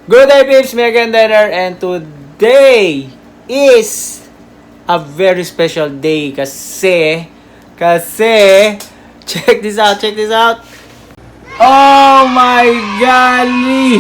Good day, peeps! Megan Denner, and today is a very special day kasi check this out. Oh my golly!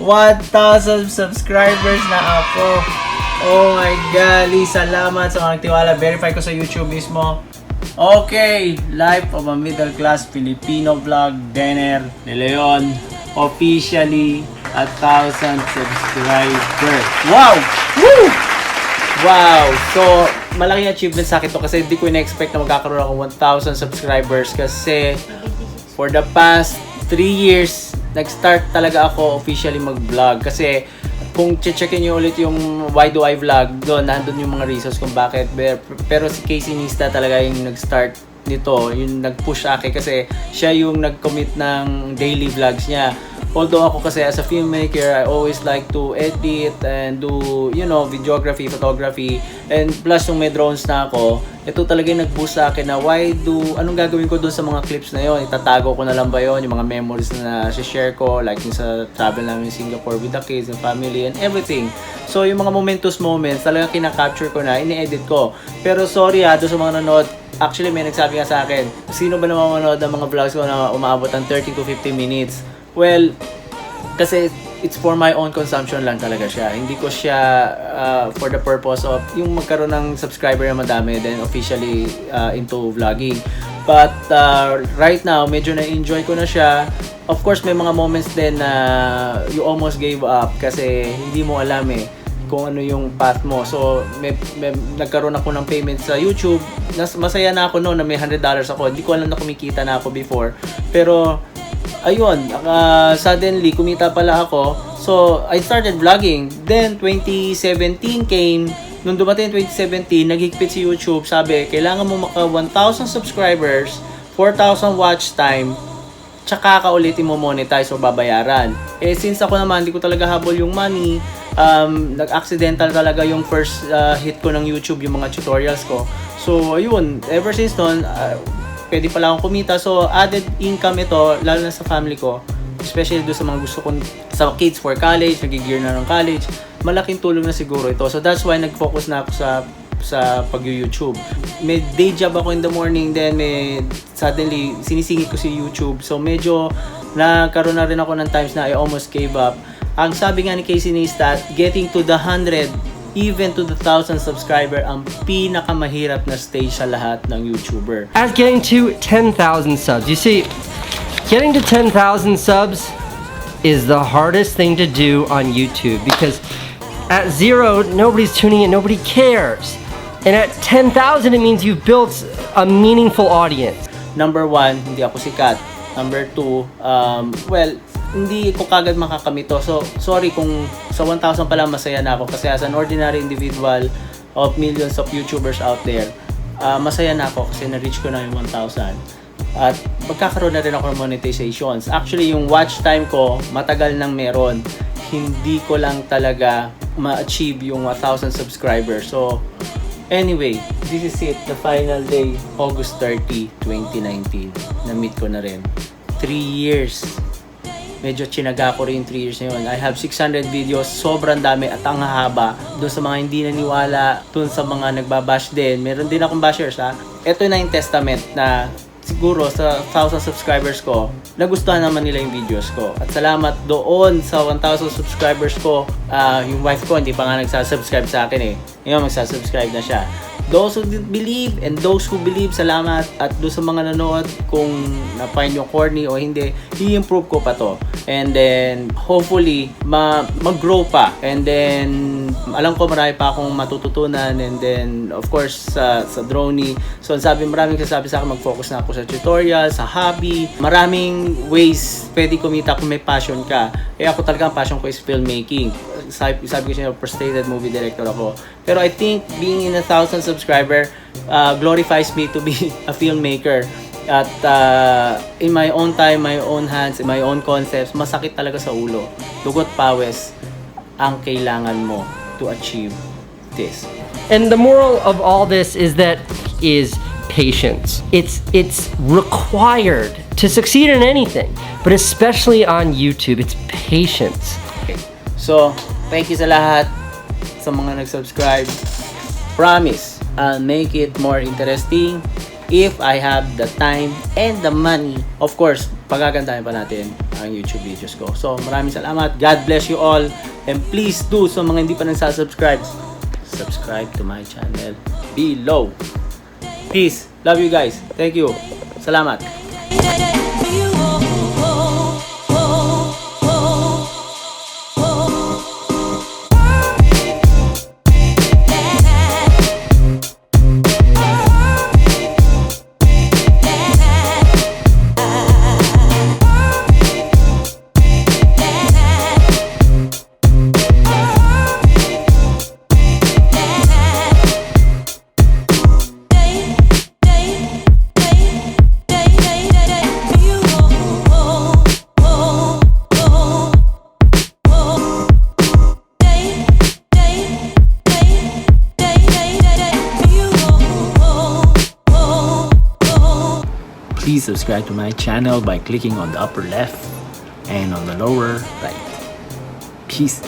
$1,000 subscribers na ako. Oh my golly, salamat sa mga nagtiwala. Verify ko sa YouTube mismo. Okay, life of a middle class Filipino vlog, Denner de Leon. Officially 1,000 subscribers. Wow! Woo! Wow! So, malaking achievement sa akin to kasi hindi ko in-expect na magkakaroon ako 1,000 subscribers kasi for the past 3 years, nag-start talaga ako officially mag-vlog. Kasi kung checkin nyo ulit yung Why Do I Vlog, doon, nandun yung mga reasons kung bakit. Pero si Casey Nista talaga yung nag-start nito, yung nag-push sa akin kasi siya yung nag-commit ng daily vlogs niya. Although ako kasi as a filmmaker, I always like to edit and do, you know, videography, photography. And plus yung may drones na ako, ito talaga yung nag-boost sa akin na anong gagawin ko dun sa mga clips na yon? Itatago ko na lang ba yon? Yung mga memories na share ko, like yung sa travel namin in Singapore with the kids and family and everything. So yung mga momentous moments, talagang kinaka-capture ko na, ini-edit ko. Pero sorry doon sa mga nanood, actually may nagsabi nga sa akin, sino ba naman manood ng mga vlogs ko na umaabot ng 30 to 50 minutes? Well, kasi it's for my own consumption lang talaga siya. Hindi ko siya for the purpose of yung magkaroon ng subscriber na madami, then officially into vlogging. But right now, medyo na-enjoy ko na siya. Of course, may mga moments din na you almost gave up kasi hindi mo alam kung ano yung path mo. So, nagkaroon ako ng payment sa YouTube. Masaya na ako noon na may $100 ako. Hindi ko alam na kumikita na ako before. Pero ayun, suddenly kumita pala ako. So, I started vlogging. Then 2017 came. Nung dumating 2017, naghigpit si YouTube. Sabi, kailangan mo maka 1,000 subscribers, 4,000 watch time, tsaka ka ulitin mo monetize o babayaran. Since ako naman, hindi ko talaga habol yung money, nag-accidental talaga yung first hit ko ng YouTube, yung mga tutorials ko. So, ayun, ever since noon, pwede pala akong kumita. So, added income ito, lalo na sa family ko. Especially doon sa mga gusto kong, sa kids for college, nag-gear na ng college. Malaking tulong na siguro ito. So, that's why nag-focus na ako sa pag-YouTube. May day job ako in the morning, then suddenly, sinisingit ko si YouTube. So, medyo nagkaroon na rin ako ng times na I almost gave up. Ang sabi nga ni Casey Neistat, getting to the 100, even to the 1,000 subscriber, ang pinakamahirap na stage sa lahat ng YouTuber. As getting to 10,000 subs. You see, getting to 10,000 subs is the hardest thing to do on YouTube because at 0, nobody's tuning in, nobody cares. And at 10,000, it means you've built a meaningful audience. Number 1, hindi ako sikat. Number 2, well, hindi ko kagad makakamit to. So, sorry kung sa 1,000 pala masaya na ako kasi as an ordinary individual of millions of YouTubers out there, masaya na ako kasi na-reach ko na yung 1,000. At magkakaroon na rin ako ng monetizations. Actually, yung watch time ko, matagal nang meron. Hindi ko lang talaga ma-achieve yung 1,000 subscribers. So, anyway, this is it. The final day, August 30, 2019. Na-meet ko na rin. 3 years. Medyo chinaga ko rin 3 years na yun. I have 600 videos, sobrang dami at ang haba. Doon sa mga hindi naniwala, doon sa mga nagbabash din. Meron din akong bashers Ito na yung testament na siguro sa 1,000 subscribers ko, nagustuhan naman nila yung videos ko. At salamat doon sa 1,000 subscribers ko. Yung wife ko hindi pa nga nagsasubscribe sa akin Ngayon magsasubscribe na siya. those who didn't believe and those who believe, salamat. At doon sa mga nanood, kung na-find nyo corny o hindi, i-improve ko pa to. And then, hopefully, mag-grow pa. And then, alam ko marami pa akong matututunan. And then, of course, sa droney. So, maraming kasabi sa akin, mag-focus na ako sa tutorial, sa hobby. Maraming ways pwede kumita kung may passion ka. Eh ako talaga, ang passion ko is filmmaking. Sabi ko siya, frustrated movie director ako. Pero I think being in 1,000 subscriber glorifies me to be a filmmaker. At in my own time, my own hands, in my own concepts, masakit talaga sa ulo. Dugot pawis ang kailangan mo to achieve this. And the moral of all this is patience. It's required to succeed in anything, but especially on YouTube, it's patience. Okay. So, thank you sa lahat sa mga nag-subscribe. Promise, I'll make it more interesting if I have the time and the money. Of course, pagagandahin pa natin ang YouTube videos ko. So, maraming salamat. God bless you all. And please do, sa mga hindi pa nagsasubscribe, subscribe to my channel below. Peace. Love you guys. Thank you. Salamat. Please subscribe to my channel by clicking on the upper left and on the lower right. Peace.